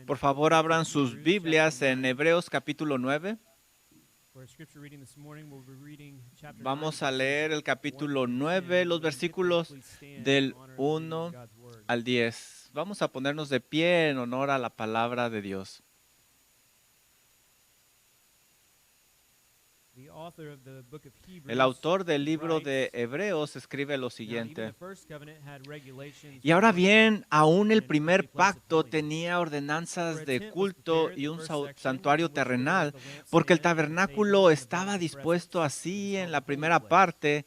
Por favor, abran sus Biblias en Hebreos capítulo 9. Vamos a leer el capítulo 9, los versículos del 1 al 10. Vamos a ponernos de pie en honor a la palabra de Dios. El autor del libro de Hebreos escribe lo siguiente: y ahora bien, aún el primer pacto tenía ordenanzas de culto y un santuario terrenal, porque el tabernáculo estaba dispuesto así en la primera parte,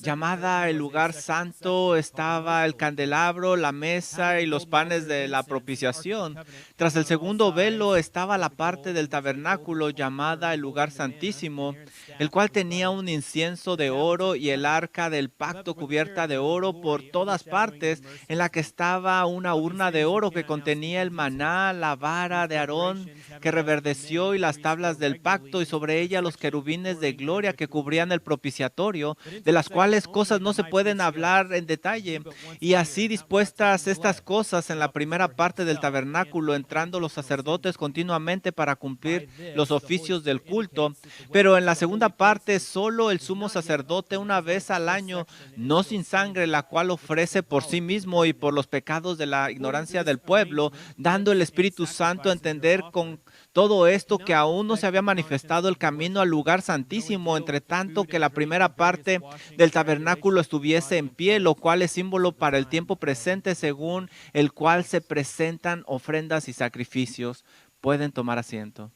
llamada el lugar santo, estaba el candelabro, la mesa y los panes de la propiciación. Tras el segundo velo estaba la parte del tabernáculo llamada el lugar santísimo, el cual tenía un incienso de oro y el arca del pacto cubierta de oro por todas partes, en la que estaba una urna de oro que contenía el maná, la vara de Aarón que reverdeció y las tablas del pacto, y sobre ella los querubines de gloria que cubrían el propiciatorio, de las cuales cosas no se pueden hablar en detalle. Y así dispuestas estas cosas en la primera parte del tabernáculo, entrando los sacerdotes continuamente para cumplir los oficios del culto. Pero en la segunda parte, solo el sumo sacerdote una vez al año, no sin sangre, la cual ofrece por sí mismo y por los pecados de la ignorancia del pueblo, dando el Espíritu Santo a entender con todo esto que aún no se había manifestado el camino al lugar santísimo, entre tanto que la primera parte del tabernáculo estuviese en pie, lo cual es símbolo para el tiempo presente, según el cual se presentan ofrendas y sacrificios. Pueden tomar asiento.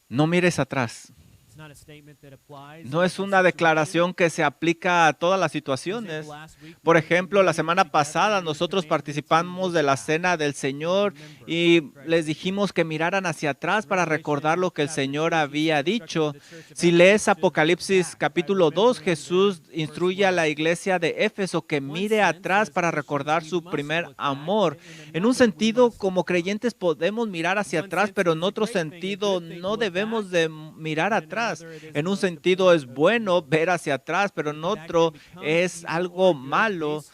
No mires atrás. No es una declaración que se aplica a todas las situaciones. Por ejemplo, la semana pasada nosotros participamos de la Cena del Señor y les dijimos que miraran hacia atrás para recordar lo que el Señor había dicho. Si lees Apocalipsis capítulo 2, Jesús instruye a la iglesia de Éfeso que mire atrás para recordar su primer amor. En un sentido, como creyentes podemos mirar hacia atrás, pero en otro sentido no debemos de mirar atrás. En un sentido es bueno ver hacia atrás, pero en otro es algo malo.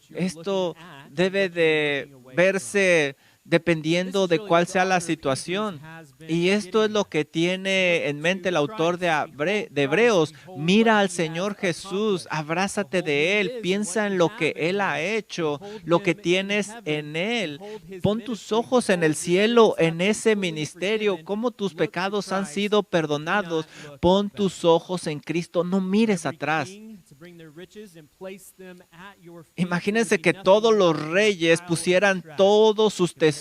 Esto debe de verse dependiendo de cuál sea la situación. Y esto es lo que tiene en mente el autor de Hebreos. Mira al Señor Jesús, abrázate de Él, piensa en lo que Él ha hecho, lo que tienes en Él. Pon tus ojos en el cielo, en ese ministerio, cómo tus pecados han sido perdonados. Pon tus ojos en Cristo, no mires atrás. Imagínense que todos los reyes pusieran todos sus tesoros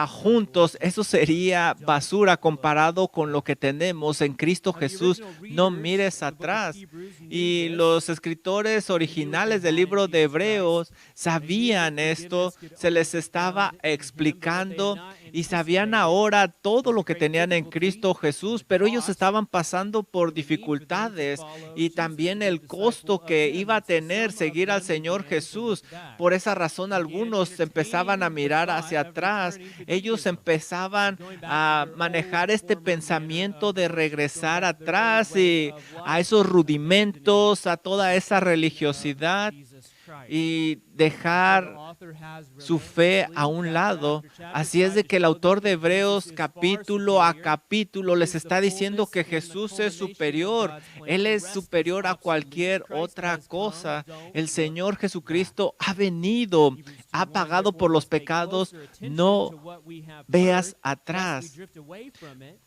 juntos. Eso sería basura comparado con lo que tenemos en Cristo Jesús. No mires atrás. Y los escritores originales del libro de Hebreos sabían esto, se les estaba explicando y sabían ahora todo lo que tenían en Cristo Jesús, pero ellos estaban pasando por dificultades y también el costo que iba a tener seguir al Señor Jesús. Por esa razón algunos empezaban a mirar hacia atrás. Ellos empezaban a manejar este pensamiento de regresar atrás y a esos rudimentos, a toda esa religiosidad y dejar su fe a un lado. Así es de que el autor de Hebreos capítulo a capítulo les está diciendo que Jesús es superior. Él es superior a cualquier otra cosa. El Señor Jesucristo ha venido, ha pagado por los pecados. No veas atrás.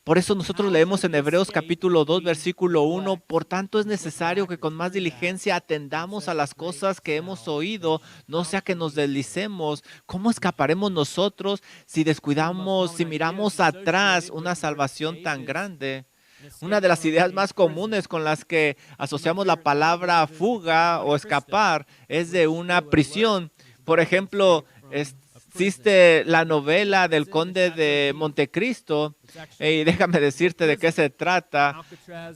Por eso nosotros leemos en Hebreos capítulo 2, versículo 1, por tanto es necesario que con más diligencia atendamos a las cosas que hemos oído, no sea que nos deslicemos. ¿Cómo escaparemos nosotros si descuidamos, si miramos atrás una salvación tan grande? Una de las ideas más comunes con las que asociamos la palabra fuga o escapar es de una prisión. Por ejemplo, existe la novela del Conde de Montecristo y déjame decirte de qué se trata.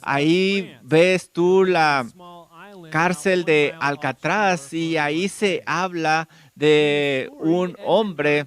Ahí ves tú la cárcel de Alcatraz y ahí se habla de un hombre.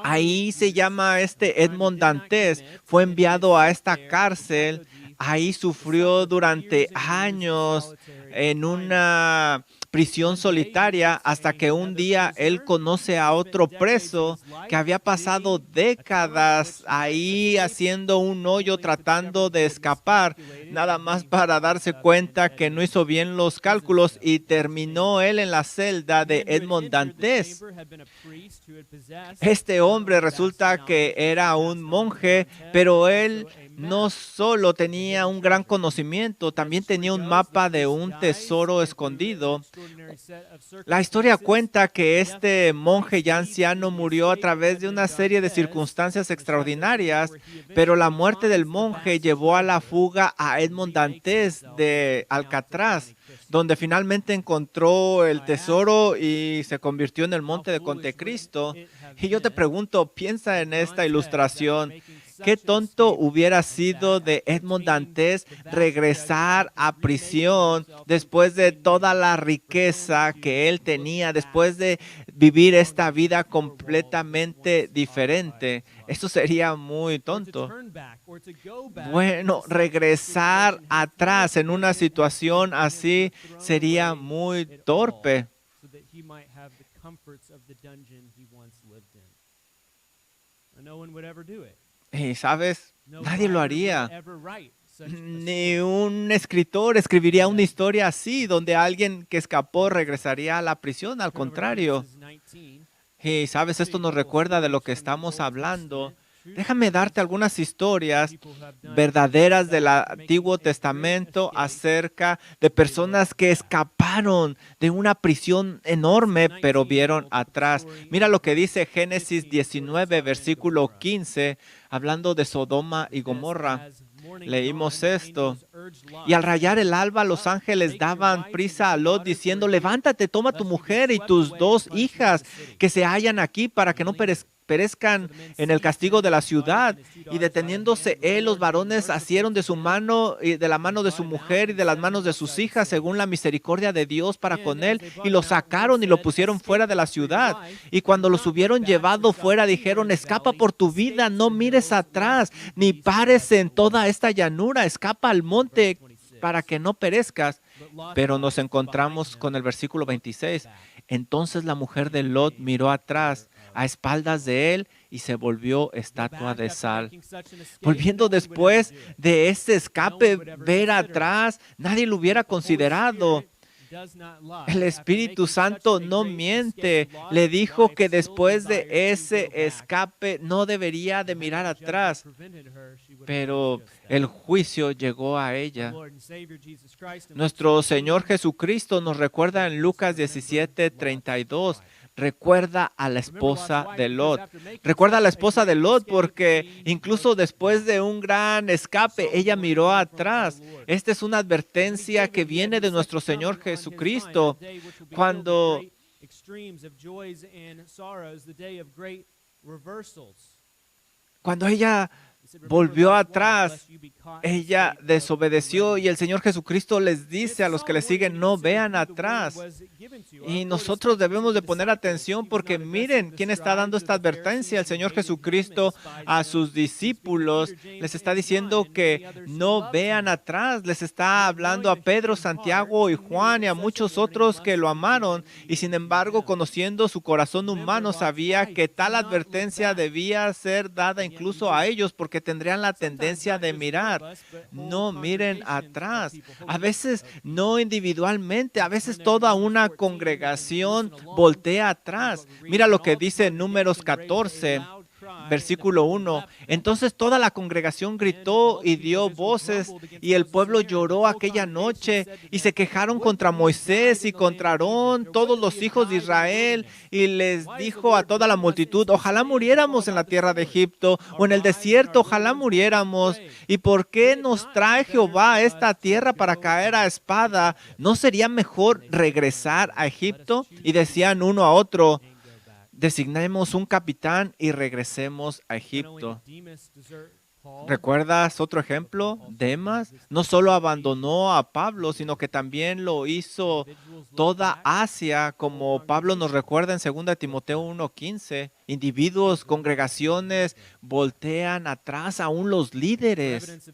Ahí se llama Edmond Dantes. Fue enviado a esta cárcel ahí sufrió durante años en una prisión solitaria hasta que un día él conoce a otro preso que había pasado décadas ahí haciendo un hoyo tratando de escapar, nada más para darse cuenta que no hizo bien los cálculos y terminó él en la celda de Edmond Dantes. Este hombre resulta que era un monje, pero él no solo tenía un gran conocimiento, también tenía un mapa de un tesoro escondido. La historia cuenta que este monje ya anciano murió a través de una serie de circunstancias extraordinarias, pero la muerte del monje llevó a la fuga a Edmond Dantes de Alcatraz, donde finalmente encontró el tesoro y se convirtió en el monte de Montecristo. Y yo te pregunto, piensa en esta ilustración. Qué tonto hubiera sido de Edmond Dantes regresar a prisión después de toda la riqueza que él tenía, después de vivir esta vida completamente diferente. Eso sería muy tonto. Bueno, regresar atrás en una situación así sería muy torpe. Y sabes, nadie lo haría. Ni un escritor escribiría una historia así, donde alguien que escapó regresaría a la prisión. Al contrario. Y sabes, esto nos recuerda de lo que estamos hablando. Déjame darte algunas historias verdaderas del Antiguo Testamento acerca de personas que escaparon de una prisión enorme, pero vieron atrás. Mira lo que dice Génesis 19, versículo 15, hablando de Sodoma y Gomorra. Leímos esto. Y al rayar el alba, los ángeles daban prisa a Lot diciendo, levántate, toma tu mujer y tus 2 hijas que se hallan aquí para que no perezcan en el castigo de la ciudad. Y deteniéndose él, los varones asieron de su mano y de la mano de su mujer y de las manos de sus hijas, según la misericordia de Dios para con él, y lo sacaron y lo pusieron fuera de la ciudad. Y cuando los hubieron llevado fuera, dijeron, escapa por tu vida, no mires atrás, ni pares en toda esta llanura, escapa al monte para que no perezcas. Pero nos encontramos con el versículo 26. Entonces la mujer de Lot miró atrás, a espaldas de él, y se volvió estatua de sal. Volviendo después de ese escape, ver atrás, nadie lo hubiera considerado. El Espíritu Santo no miente. Le dijo que después de ese escape no debería de mirar atrás. Pero el juicio llegó a ella. Nuestro Señor Jesucristo nos recuerda en Lucas 17:32. Recuerda a la esposa de Lot. Recuerda a la esposa de Lot porque incluso después de un gran escape, ella miró atrás. Esta es una advertencia que viene de nuestro Señor Jesucristo. Cuando ella volvió atrás, ella desobedeció y el Señor Jesucristo les dice a los que le siguen, no vean atrás. Y nosotros debemos de poner atención porque miren quién está dando esta advertencia. El Señor Jesucristo a sus discípulos les está diciendo que no vean atrás. Les está hablando a Pedro, Santiago y Juan y a muchos otros que lo amaron. Y sin embargo, conociendo su corazón humano, sabía que tal advertencia debía ser dada incluso a ellos porque tendrían la tendencia de mirar. No miren atrás. A veces no individualmente, a veces toda una congregación voltea atrás. Mira lo que dice Números 14. Versículo 1. Entonces toda la congregación gritó y dio voces y el pueblo lloró aquella noche y se quejaron contra Moisés y contra Aarón, todos los hijos de Israel, y les dijo a toda la multitud, ojalá muriéramos en la tierra de Egipto o en el desierto, ojalá muriéramos. ¿Y por qué nos trae Jehová a esta tierra para caer a espada? ¿No sería mejor regresar a Egipto? Y decían uno a otro, designemos un capitán y regresemos a Egipto. ¿Recuerdas otro ejemplo? Demas no solo abandonó a Pablo, sino que también lo hizo toda Asia, como Pablo nos recuerda en 2 Timoteo 1:15. Individuos, congregaciones voltean atrás aún los líderes.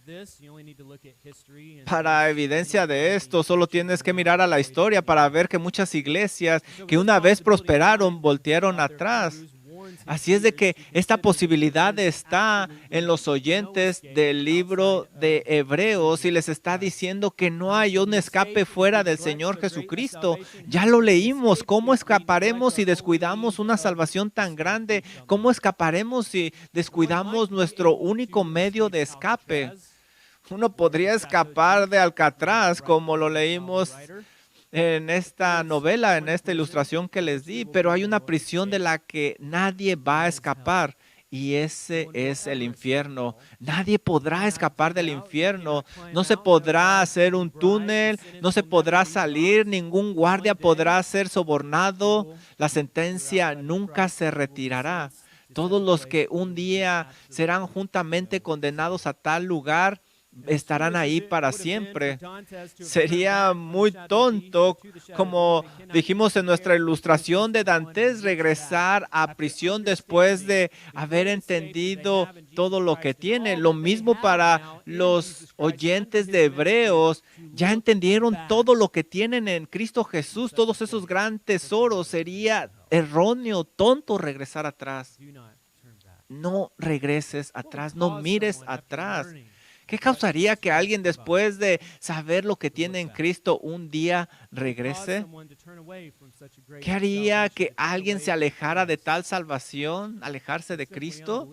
Para evidencia de esto, solo tienes que mirar a la historia para ver que muchas iglesias que una vez prosperaron voltearon atrás. Así es de que esta posibilidad está en los oyentes del libro de Hebreos y les está diciendo que no hay un escape fuera del Señor Jesucristo. Ya lo leímos. ¿Cómo escaparemos si descuidamos una salvación tan grande? ¿Cómo escaparemos si descuidamos nuestro único medio de escape? Uno podría escapar de Alcatraz, como lo leímos en esta novela, en esta ilustración que les di, pero hay una prisión de la que nadie va a escapar y ese es el infierno. Nadie podrá escapar del infierno. No se podrá hacer un túnel, no se podrá salir, ningún guardia podrá ser sobornado. La sentencia nunca se retirará. Todos los que un día serán juntamente condenados a tal lugar estarán ahí para siempre. Sería muy tonto, como dijimos en nuestra ilustración de Dantes, regresar a prisión después de haber entendido todo lo que tiene. Lo mismo para los oyentes de Hebreos. Ya entendieron todo lo que tienen en Cristo Jesús, todos esos grandes tesoros. Sería erróneo, tonto regresar atrás. No regreses atrás, no mires atrás. ¿Qué causaría que alguien después de saber lo que tiene en Cristo un día regrese? ¿Qué haría que alguien se alejara de tal salvación, alejarse de Cristo?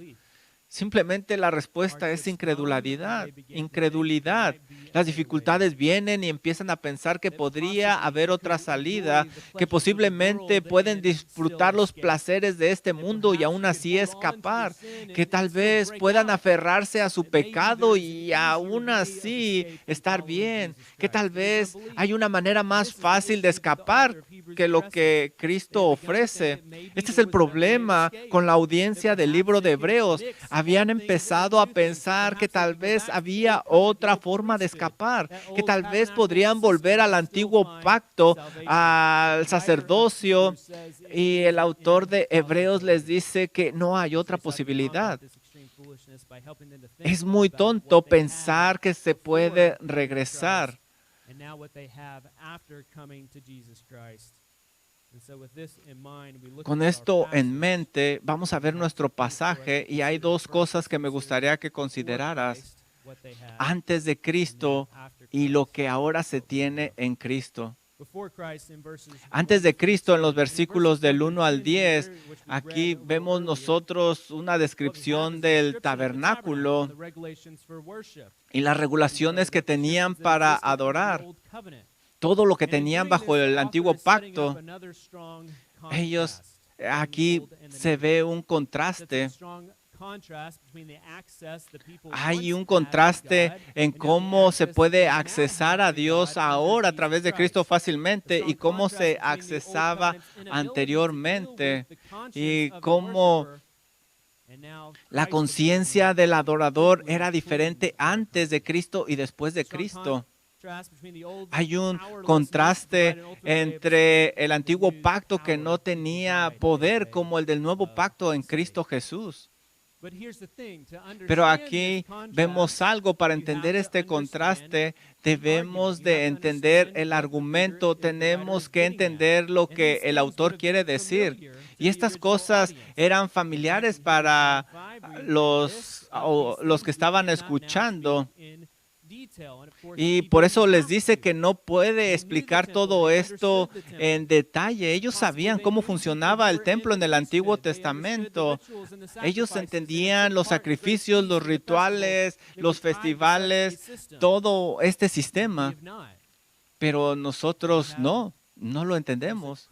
Simplemente la respuesta es incredulidad, incredulidad. Las dificultades vienen y empiezan a pensar que podría haber otra salida, que posiblemente pueden disfrutar los placeres de este mundo y aún así escapar, que tal vez puedan aferrarse a su pecado y aún así estar bien, que tal vez hay una manera más fácil de escapar que lo que Cristo ofrece. Este es el problema con la audiencia del libro de Hebreos. Habían empezado a pensar que tal vez había otra forma de escapar, que tal vez podrían volver al antiguo pacto, al sacerdocio, y el autor de Hebreos les dice que no hay otra posibilidad. Es muy tonto pensar que se puede regresar. Con esto en mente, vamos a ver nuestro pasaje y hay dos cosas que me gustaría que consideraras antes de Cristo y lo que ahora se tiene en Cristo. Antes de Cristo, en los versículos del 1 al 10, aquí vemos nosotros una descripción del tabernáculo y las regulaciones que tenían para adorar. Todo lo que tenían bajo el antiguo pacto, ellos, aquí se ve un contraste. Hay un contraste en cómo se puede accesar a Dios ahora a través de Cristo fácilmente y cómo se accesaba anteriormente y cómo la conciencia del adorador era diferente antes de Cristo y después de Cristo. Hay un contraste entre el antiguo pacto que no tenía poder como el del nuevo pacto en Cristo Jesús. Pero aquí vemos algo. Para entender este contraste, debemos de entender el argumento, tenemos que entender lo que el autor quiere decir. Y estas cosas eran familiares para los que estaban escuchando. Y por eso les dice que no puede explicar todo esto en detalle. Ellos sabían cómo funcionaba el templo en el Antiguo Testamento. Ellos entendían los sacrificios, los rituales, los festivales, todo este sistema. Pero nosotros no lo entendemos.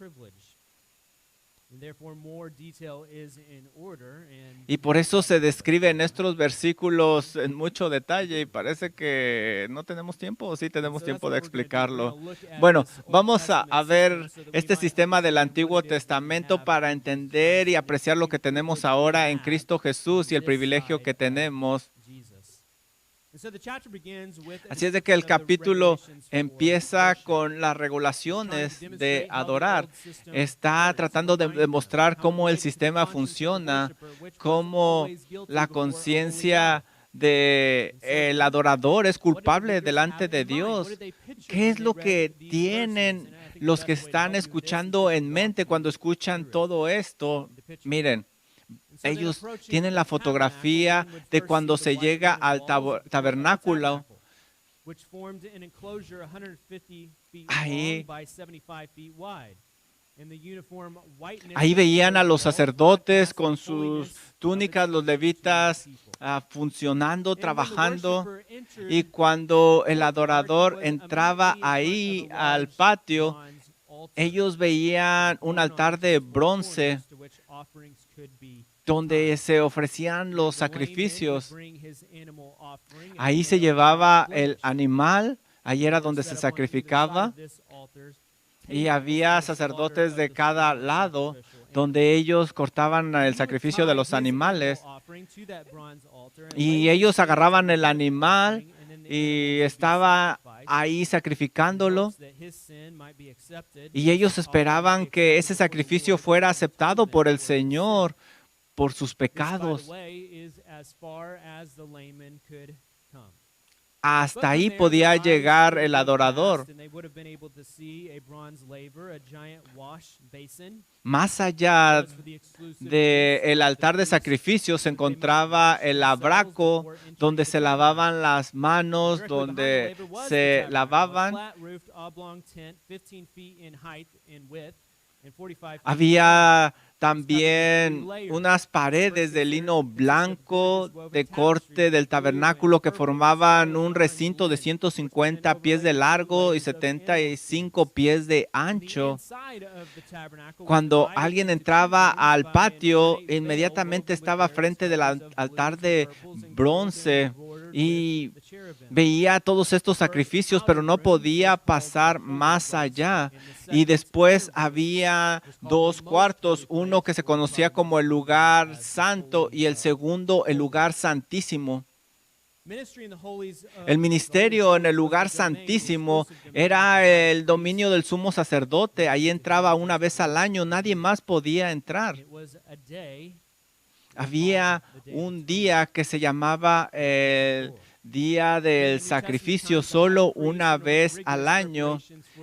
Y por eso se describe en estos versículos en mucho detalle y parece que no tenemos tiempo o sí tenemos tiempo de explicarlo. Bueno, vamos a ver este sistema del Antiguo Testamento para entender y apreciar lo que tenemos ahora en Cristo Jesús y el privilegio que tenemos. Así es de que el capítulo empieza con las regulaciones de adorar. Está tratando de demostrar cómo el sistema funciona, cómo la conciencia del adorador es culpable delante de Dios. ¿Qué es lo que tienen los que están escuchando en mente cuando escuchan todo esto? Miren. Ellos tienen la fotografía de cuando se llega al tabernáculo. Ahí veían a los sacerdotes con sus túnicas, los levitas funcionando, trabajando. Y cuando el adorador entraba ahí al patio, ellos veían un altar de bronce donde se ofrecían los sacrificios. Ahí se llevaba el animal, ahí era donde se sacrificaba, y había sacerdotes de cada lado donde ellos cortaban el sacrificio de los animales. Y ellos agarraban el animal y estaba ahí sacrificándolo. Y ellos esperaban que ese sacrificio fuera aceptado por el Señor por sus pecados. Hasta ahí podía llegar el adorador. Más allá del altar de sacrificio se encontraba el lavacro donde se lavaban las manos, donde se lavaban. Había también unas paredes de lino blanco de corte del tabernáculo que formaban un recinto de 150 pies de largo y 75 pies de ancho. Cuando alguien entraba al patio, inmediatamente estaba frente del altar de bronce y veía todos estos sacrificios, pero no podía pasar más allá. Y después había dos cuartos, uno que se conocía como el lugar santo y el segundo el lugar santísimo. El ministerio en el lugar santísimo era el dominio del sumo sacerdote. Ahí entraba una vez al año, nadie más podía entrar. Había un día que se llamaba el día del sacrificio, solo una vez al año.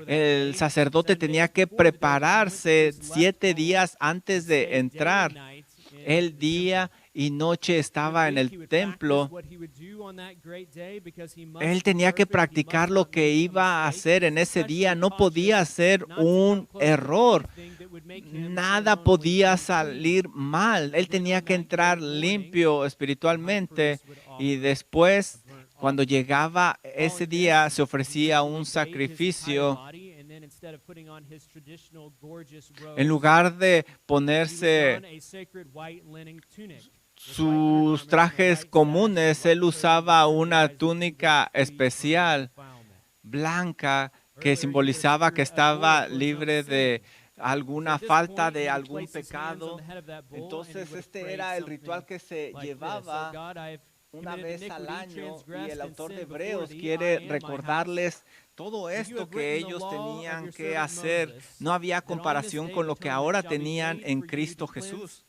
El sacerdote tenía que prepararse 7 días antes de entrar. El día y noche estaba en el templo. Él tenía que practicar lo que iba a hacer en ese día. No podía hacer un error. Nada podía salir mal. Él tenía que entrar limpio espiritualmente. Y después, cuando llegaba ese día, se ofrecía un sacrificio. En lugar de ponerse sus trajes comunes, él usaba una túnica especial, blanca, que simbolizaba que estaba libre de alguna falta, de algún pecado. Entonces, este era el ritual que se llevaba una vez al año, y el autor de Hebreos quiere recordarles todo esto que ellos tenían que hacer. No había comparación con lo que ahora tenían en Cristo Jesús.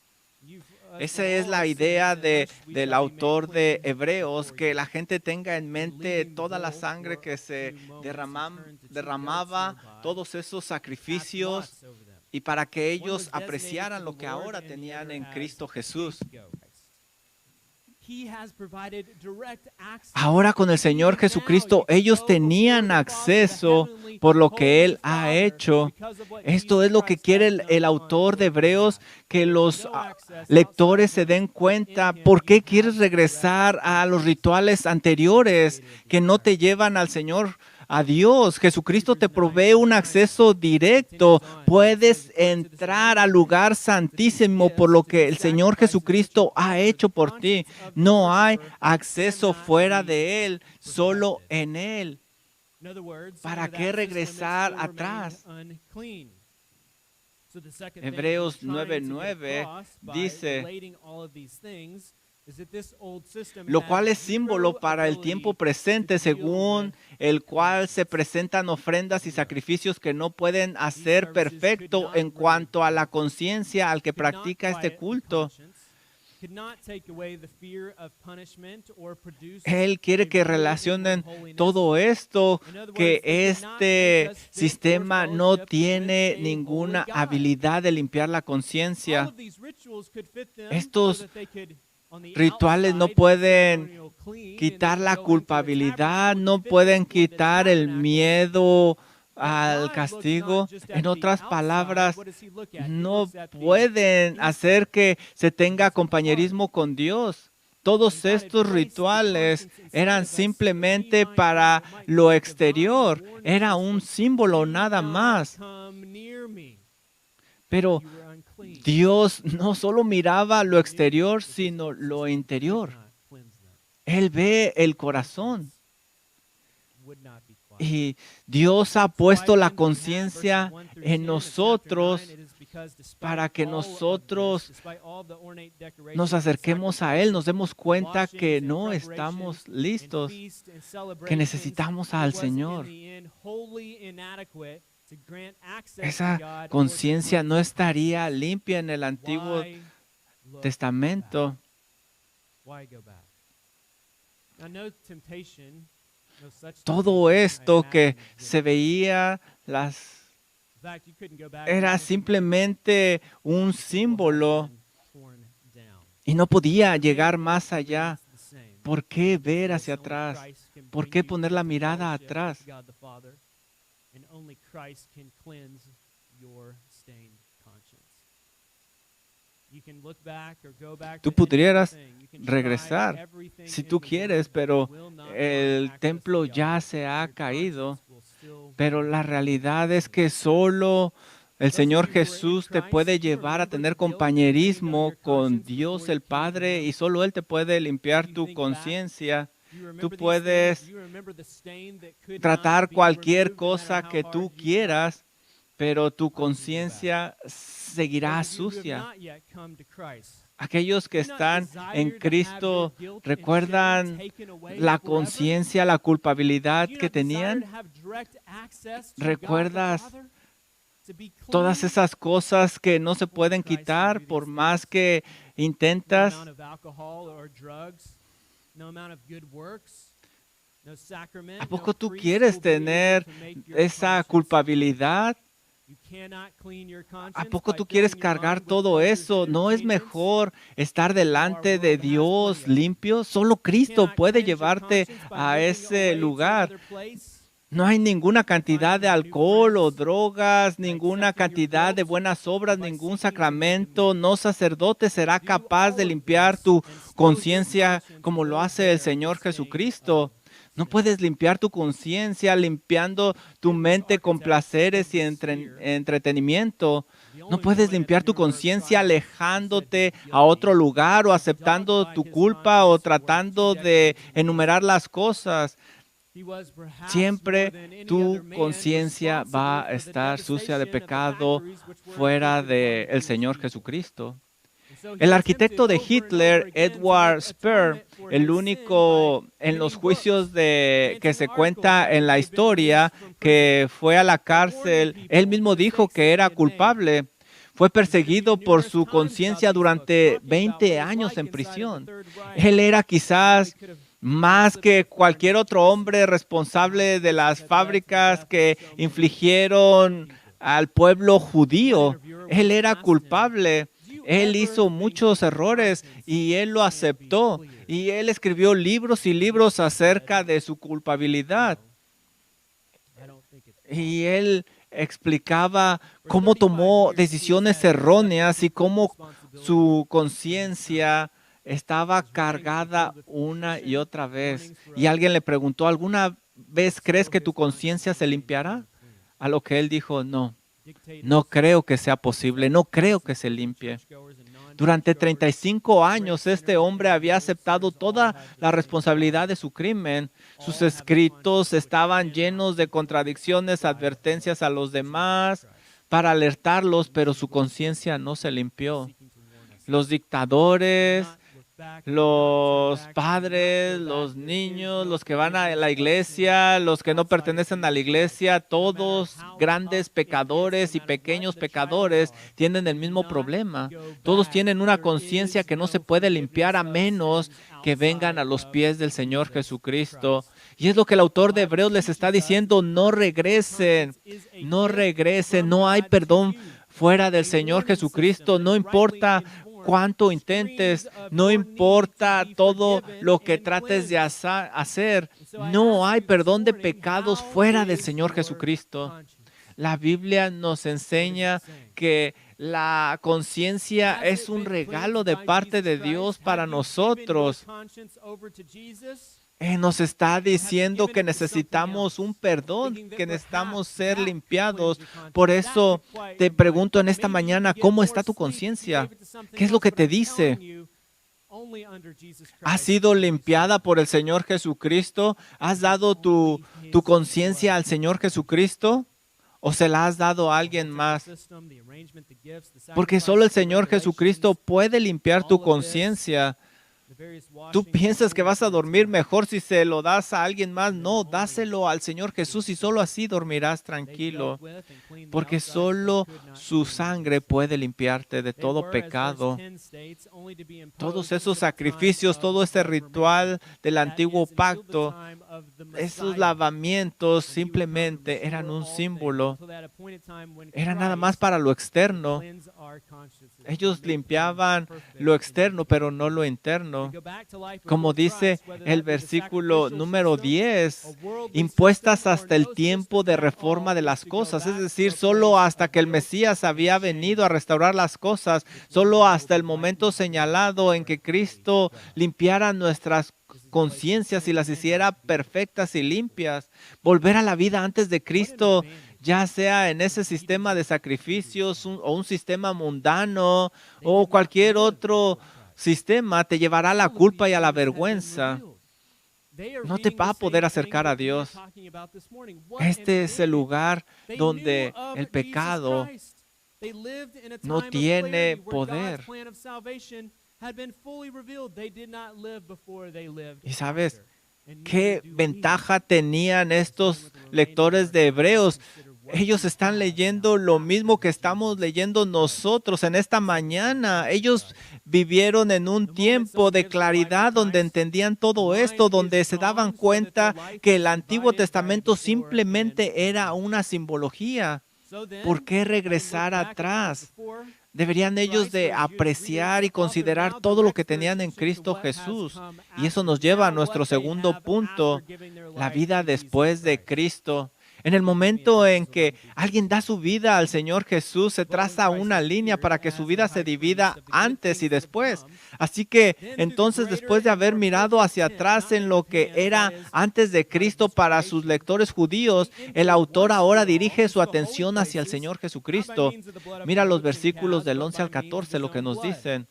Esa es la idea del autor de Hebreos, que la gente tenga en mente toda la sangre que se derramaba, todos esos sacrificios, y para que ellos apreciaran lo que ahora tenían en Cristo Jesús. Ahora con el Señor Jesucristo, ellos tenían acceso por lo que Él ha hecho. Esto es lo que quiere el autor de Hebreos, que los lectores se den cuenta. ¿Por qué quieres regresar a los rituales anteriores que no te llevan al Señor? A Dios. Jesucristo te provee un acceso directo. Puedes entrar al lugar santísimo por lo que el Señor Jesucristo ha hecho por ti. No hay acceso fuera de Él, solo en Él. ¿Para qué regresar atrás? Hebreos 9:9 dice: lo cual es símbolo para el tiempo presente, según el cual se presentan ofrendas y sacrificios que no pueden hacer perfecto en cuanto a la conciencia al que practica este culto. Él quiere que relacionen todo esto, que este sistema no tiene ninguna habilidad de limpiar la conciencia. Estos rituales no pueden quitar la culpabilidad, no pueden quitar el miedo al castigo. En otras palabras, no pueden hacer que se tenga compañerismo con Dios. Todos estos rituales eran simplemente para lo exterior, era un símbolo nada más. Pero Dios no solo miraba lo exterior, sino lo interior. Él ve el corazón. Y Dios ha puesto la conciencia en nosotros para que nosotros nos acerquemos a Él, nos demos cuenta que no estamos listos, que necesitamos al Señor. Esa conciencia no estaría limpia en el Antiguo Testamento. Todo esto que se veía, era simplemente un símbolo y no podía llegar más allá. ¿Por qué ver hacia atrás? ¿Por qué poner la mirada atrás? Tú pudieras regresar si tú quieres, pero el templo ya se ha caído. Pero la realidad es que solo el Señor Jesús te puede llevar a tener compañerismo con Dios el Padre y solo Él te puede limpiar tu conciencia. Tú puedes tratar cualquier cosa que tú quieras, pero tu conciencia seguirá sucia. Aquellos que están en Cristo, ¿recuerdan la conciencia, la culpabilidad que tenían? ¿Recuerdas todas esas cosas que no se pueden quitar por más que intentas? ¿A poco tú quieres tener esa culpabilidad? ¿A poco tú quieres cargar todo eso? ¿No es mejor estar delante de Dios limpio? Solo Cristo puede llevarte a ese lugar. No hay ninguna cantidad de alcohol o drogas, ninguna cantidad de buenas obras, ningún sacramento, no sacerdote será capaz de limpiar tu conciencia como lo hace el Señor Jesucristo. No puedes limpiar tu conciencia limpiando tu mente con placeres y entretenimiento. No puedes limpiar tu conciencia alejándote a otro lugar o aceptando tu culpa o tratando de enumerar las cosas. Siempre tu conciencia va a estar sucia de pecado fuera del Señor Jesucristo. El arquitecto de Hitler, Edward Speer, el único en los juicios que se cuenta en la historia que fue a la cárcel, él mismo dijo que era culpable. Fue perseguido por su conciencia durante 20 años en prisión. Él era quizás más que cualquier otro hombre responsable de las fábricas que infligieron al pueblo judío. Él era culpable. Él hizo muchos errores y él lo aceptó. Y él escribió libros y libros acerca de su culpabilidad. Y él explicaba cómo tomó decisiones erróneas y cómo su conciencia estaba cargada una y otra vez. Y alguien le preguntó, ¿alguna vez crees que tu conciencia se limpiará? A lo que él dijo, no. No creo que sea posible, no creo que se limpie. Durante 35 años este hombre había aceptado toda la responsabilidad de su crimen. Sus escritos estaban llenos de contradicciones, advertencias a los demás para alertarlos, pero su conciencia no se limpió. Los dictadores los padres, los niños, los que van a la iglesia, los que no pertenecen a la iglesia, todos grandes pecadores y pequeños pecadores tienen el mismo problema. Todos tienen una conciencia que no se puede limpiar a menos que vengan a los pies del Señor Jesucristo. Y es lo que el autor de Hebreos les está diciendo: no regresen, no regresen, no hay perdón fuera del Señor Jesucristo, no importa cuánto intentes, no importa todo lo que trates de hacer, no hay perdón de pecados fuera del Señor Jesucristo. La Biblia nos enseña que la conciencia es un regalo de parte de Dios para nosotros. Nos está diciendo que necesitamos un perdón, que necesitamos ser limpiados. Por eso te pregunto en esta mañana, ¿cómo está tu conciencia? ¿Qué es lo que te dice? ¿Has sido limpiada por el Señor Jesucristo? ¿Has dado tu conciencia al Señor Jesucristo? ¿O se la has dado a alguien más? Porque solo el Señor Jesucristo puede limpiar tu conciencia. ¿Tú piensas que vas a dormir mejor si se lo das a alguien más? No, dáselo al Señor Jesús y solo así dormirás tranquilo, porque solo su sangre puede limpiarte de todo pecado. Todos esos sacrificios, todo ese ritual del antiguo pacto, esos lavamientos simplemente eran un símbolo, eran nada más para lo externo. Ellos limpiaban lo externo, pero no lo interno. Como dice el versículo número 10, impuestas hasta el tiempo de reforma de las cosas, es decir, solo hasta que el Mesías había venido a restaurar las cosas, solo hasta el momento señalado en que Cristo limpiara nuestras conciencias y las hiciera perfectas y limpias. Volver a la vida antes de Cristo, ya sea en ese sistema de sacrificios o un sistema mundano o cualquier otro sistema, te llevará a la culpa y a la vergüenza. No te va a poder acercar a Dios. Este es el lugar donde el pecado no tiene poder. Y sabes, ¿qué ventaja tenían estos lectores de Hebreos? Ellos están leyendo lo mismo que estamos leyendo nosotros en esta mañana. Ellos vivieron en un tiempo de claridad donde entendían todo esto, donde se daban cuenta que el Antiguo Testamento simplemente era una simbología. ¿Por qué regresar atrás? Deberían ellos de apreciar y considerar todo lo que tenían en Cristo Jesús. Y eso nos lleva a nuestro segundo punto, la vida después de Cristo. En el momento en que alguien da su vida al Señor Jesús, se traza una línea para que su vida se divida antes y después. Así que entonces, después de haber mirado hacia atrás en lo que era antes de Cristo para sus lectores judíos, el autor ahora dirige su atención hacia el Señor Jesucristo. Mira los versículos del 11 al 14, lo que nos dicen.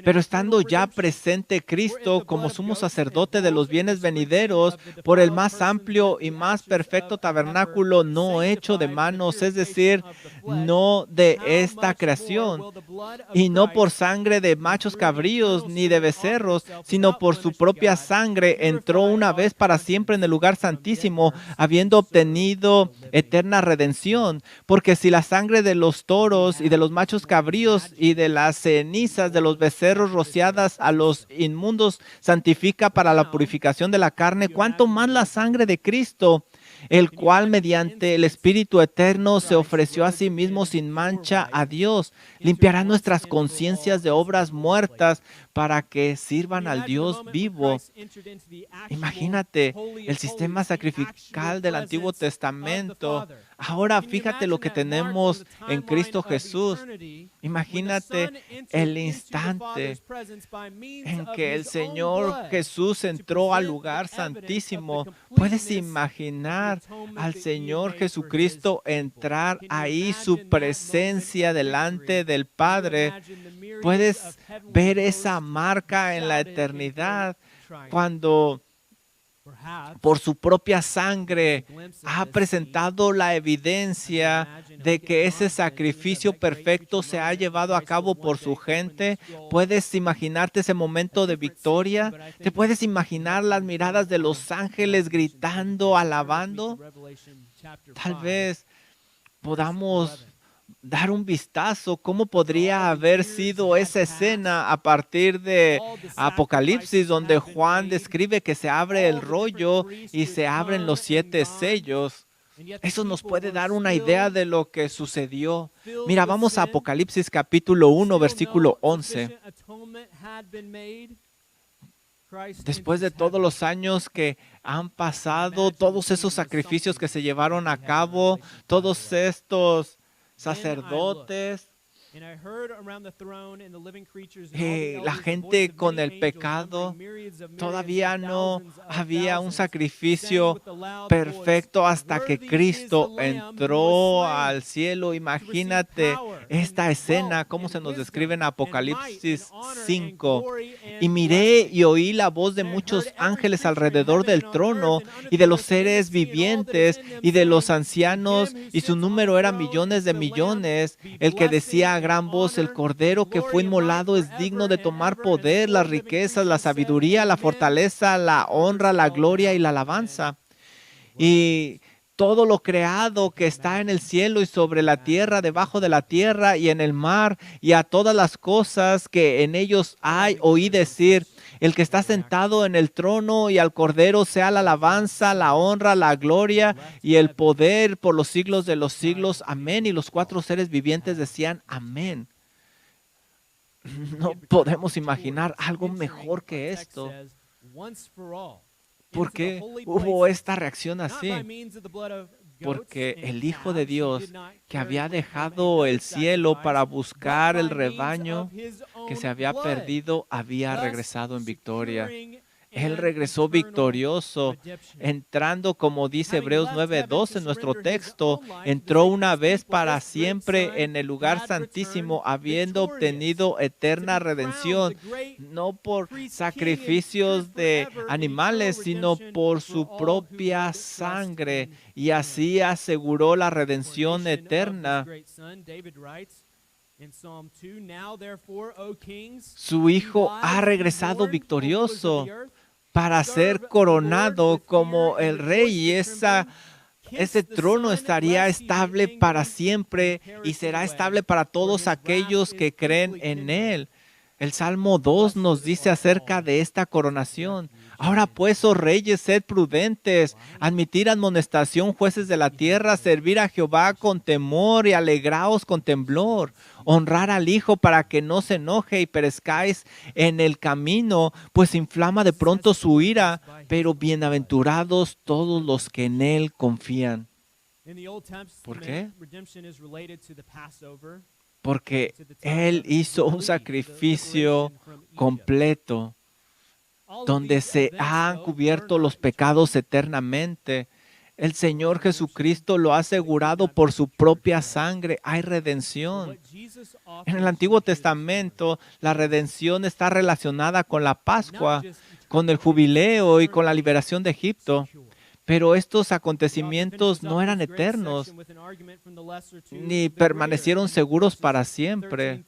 Pero estando ya presente Cristo como sumo sacerdote de los bienes venideros, por el más amplio y más perfecto tabernáculo no hecho de manos, es decir, no de esta creación, y no por sangre de machos cabríos ni de becerros, sino por su propia sangre, entró una vez para siempre en el lugar santísimo, habiendo obtenido eterna redención. Porque si la sangre de los toros y de los machos cabríos y de las cenizas de los becerros rociadas a los inmundos santifica para la purificación de la carne, ¿cuánto más la sangre de Cristo, el cual mediante el Espíritu eterno se ofreció a sí mismo sin mancha a Dios, limpiará nuestras conciencias de obras muertas para que sirvan al Dios vivo? Imagínate el sistema sacrificial del Antiguo Testamento. Ahora fíjate lo que tenemos en Cristo Jesús. Imagínate el instante en que el Señor Jesús entró al lugar santísimo. ¿Puedes imaginar al Señor Jesucristo entrar ahí, su presencia delante del Padre? ¿Puedes ver esa marca en la eternidad cuando por su propia sangre, ha presentado la evidencia de que ese sacrificio perfecto se ha llevado a cabo por su gente. ¿Puedes imaginarte ese momento de victoria? ¿Te puedes imaginar las miradas de los ángeles gritando, alabando? Tal vez podamos dar un vistazo cómo podría haber sido esa escena a partir de Apocalipsis, donde Juan describe que se abre el rollo y se abren los 7 sellos. Eso nos puede dar una idea de lo que sucedió. Mira, vamos a Apocalipsis capítulo 1, versículo 11. Después de todos los años que han pasado, todos esos sacrificios que se llevaron a cabo, todos estos sacerdotes, la gente con el pecado, todavía no había un sacrificio perfecto hasta que Cristo entró al cielo. Imagínate esta escena, cómo se nos describe en Apocalipsis 5. Y miré y oí la voz de muchos ángeles alrededor del trono y de los seres vivientes y de los ancianos, y su número era millones de millones, el que decía a gran voz: el Cordero que fue inmolado es digno de tomar poder, las riquezas, la sabiduría, la fortaleza, la honra, la gloria y la alabanza. Y todo lo creado que está en el cielo y sobre la tierra, debajo de la tierra y en el mar, y a todas las cosas que en ellos hay, oí decir: el que está sentado en el trono y al Cordero sea la alabanza, la honra, la gloria y el poder por los siglos de los siglos. Amén. Y los 4 seres vivientes decían: amén. No podemos imaginar algo mejor que esto. ¿Por qué hubo esta reacción así? Porque el Hijo de Dios, que había dejado el cielo para buscar el rebaño que se había perdido, había regresado en victoria. Él regresó victorioso, entrando, como dice Hebreos 9:12 en nuestro texto, entró una vez para siempre en el lugar santísimo, habiendo obtenido eterna redención, no por sacrificios de animales, sino por su propia sangre, y así aseguró la redención eterna. Su Hijo ha regresado victorioso para ser coronado como el Rey, y ese trono estaría estable para siempre y será estable para todos aquellos que creen en Él. El Salmo 2 nos dice acerca de esta coronación: ahora pues, oh reyes, sed prudentes, admitid amonestación, jueces de la tierra, servir a Jehová con temor y alegraos con temblor, honrar al Hijo para que no se enoje y perezcáis en el camino, pues inflama de pronto su ira, pero bienaventurados todos los que en Él confían. ¿Por qué? Porque Él hizo un sacrificio completo, donde se han cubierto los pecados eternamente. El Señor Jesucristo lo ha asegurado por su propia sangre. Hay redención. En el Antiguo Testamento, la redención está relacionada con la Pascua, con el jubileo y con la liberación de Egipto. Pero estos acontecimientos no eran eternos, ni permanecieron seguros para siempre.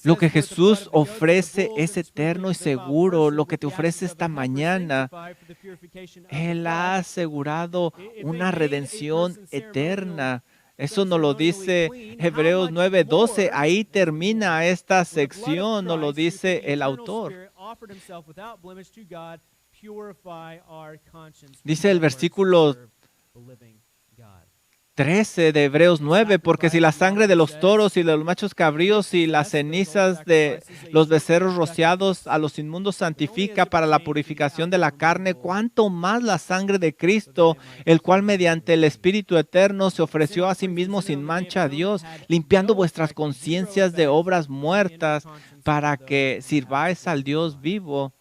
Lo que Jesús ofrece es eterno y seguro. Lo que te ofrece esta mañana, Él ha asegurado una redención eterna. Eso nos lo dice Hebreos 9:12. Ahí termina esta sección, nos lo dice el autor. Dice el versículo 13 de Hebreos 9, porque si la sangre de los toros y de los machos cabríos y las cenizas de los becerros rociados a los inmundos santifica para la purificación de la carne, cuánto más la sangre de Cristo, el cual mediante el Espíritu eterno se ofreció a sí mismo sin mancha a Dios, limpiando vuestras conciencias de obras muertas para que sirváis al Dios vivo.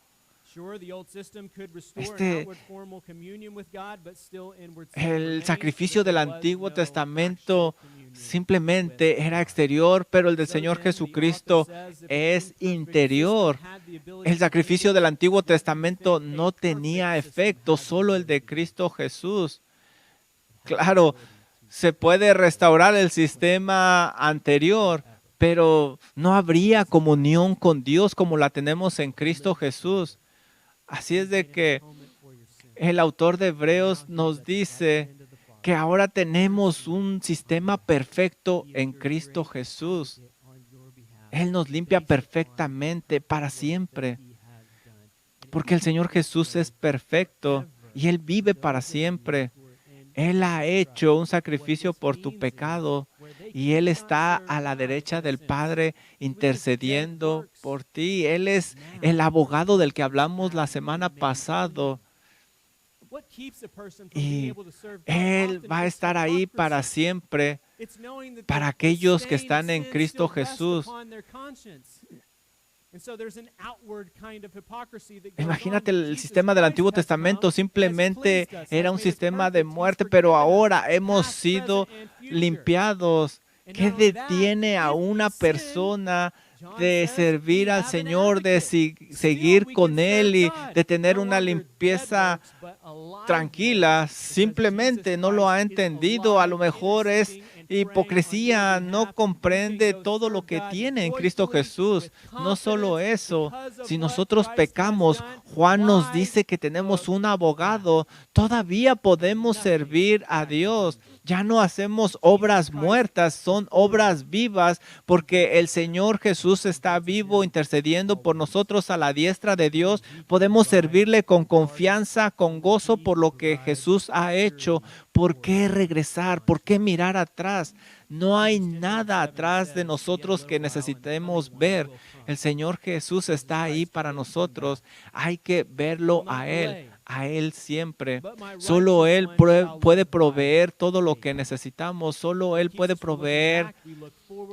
El sacrificio del Antiguo Testamento simplemente era exterior, pero el del Señor Jesucristo es interior. El sacrificio del Antiguo Testamento no tenía efecto, solo el de Cristo Jesús. Claro, se puede restaurar el sistema anterior, pero no habría comunión con Dios como la tenemos en Cristo Jesús. Así es de que el autor de Hebreos nos dice que ahora tenemos un sistema perfecto en Cristo Jesús. Él nos limpia perfectamente para siempre, porque el Señor Jesús es perfecto y Él vive para siempre. Él ha hecho un sacrificio por tu pecado y Él está a la derecha del Padre intercediendo por ti. Él es el abogado del que hablamos la semana pasada. Y Él va a estar ahí para siempre para aquellos que están en Cristo Jesús. Imagínate, el sistema del Antiguo Testamento simplemente era un sistema de muerte, pero ahora hemos sido limpiados. ¿Qué detiene a una persona de servir al Señor, de seguir con Él y de tener una limpieza tranquila? Simplemente no lo ha entendido. A lo mejor es hipocresía, no comprende todo lo que tiene en Cristo Jesús. No solo eso, si nosotros pecamos, Juan nos dice que tenemos un abogado, todavía podemos servir a Dios. Ya no hacemos obras muertas, son obras vivas, porque el Señor Jesús está vivo intercediendo por nosotros a la diestra de Dios. Podemos servirle con confianza, con gozo por lo que Jesús ha hecho. ¿Por qué regresar? ¿Por qué mirar atrás? No hay nada atrás de nosotros que necesitemos ver. El Señor Jesús está ahí para nosotros. Hay que verlo a Él siempre. Solo Él puede proveer todo lo que necesitamos. Solo Él puede proveer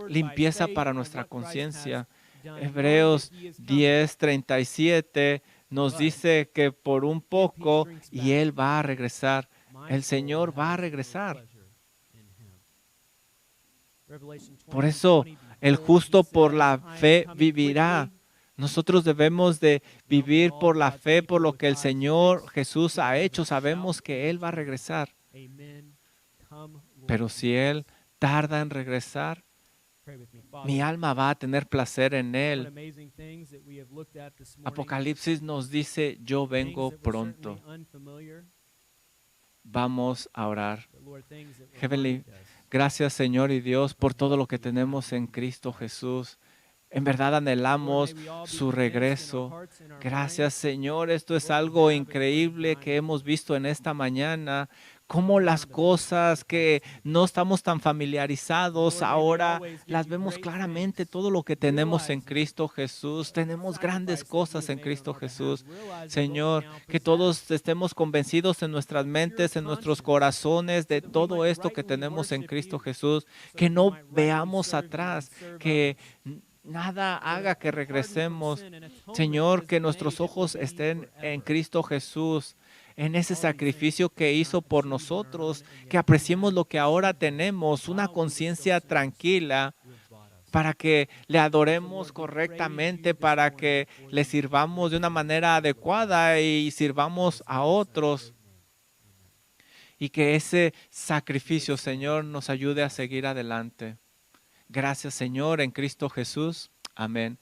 limpieza para nuestra conciencia. Hebreos 10:37 nos dice que por un poco y Él va a regresar. El Señor va a regresar. Por eso, el justo por la fe vivirá. Nosotros debemos de vivir por la fe, por lo que el Señor Jesús ha hecho. Sabemos que Él va a regresar. Pero si Él tarda en regresar, mi alma va a tener placer en Él. Apocalipsis nos dice, yo vengo pronto. Vamos a orar. Heavenly, gracias Señor y Dios por todo lo que tenemos en Cristo Jesús. En verdad anhelamos su regreso. Gracias Señor, esto es algo increíble que hemos visto en esta mañana. Cómo las cosas que no estamos tan familiarizados ahora las vemos claramente. Todo lo que tenemos en Cristo Jesús. Tenemos grandes cosas en Cristo Jesús. Señor, que todos estemos convencidos en nuestras mentes, en nuestros corazones de todo esto que tenemos en Cristo Jesús. Que no veamos atrás, que nada haga que regresemos. Señor, que nuestros ojos estén en Cristo Jesús, en ese sacrificio que hizo por nosotros, que apreciemos lo que ahora tenemos, una conciencia tranquila, para que le adoremos correctamente, para que le sirvamos de una manera adecuada y sirvamos a otros. Y que ese sacrificio, Señor, nos ayude a seguir adelante. Gracias, Señor, en Cristo Jesús. Amén.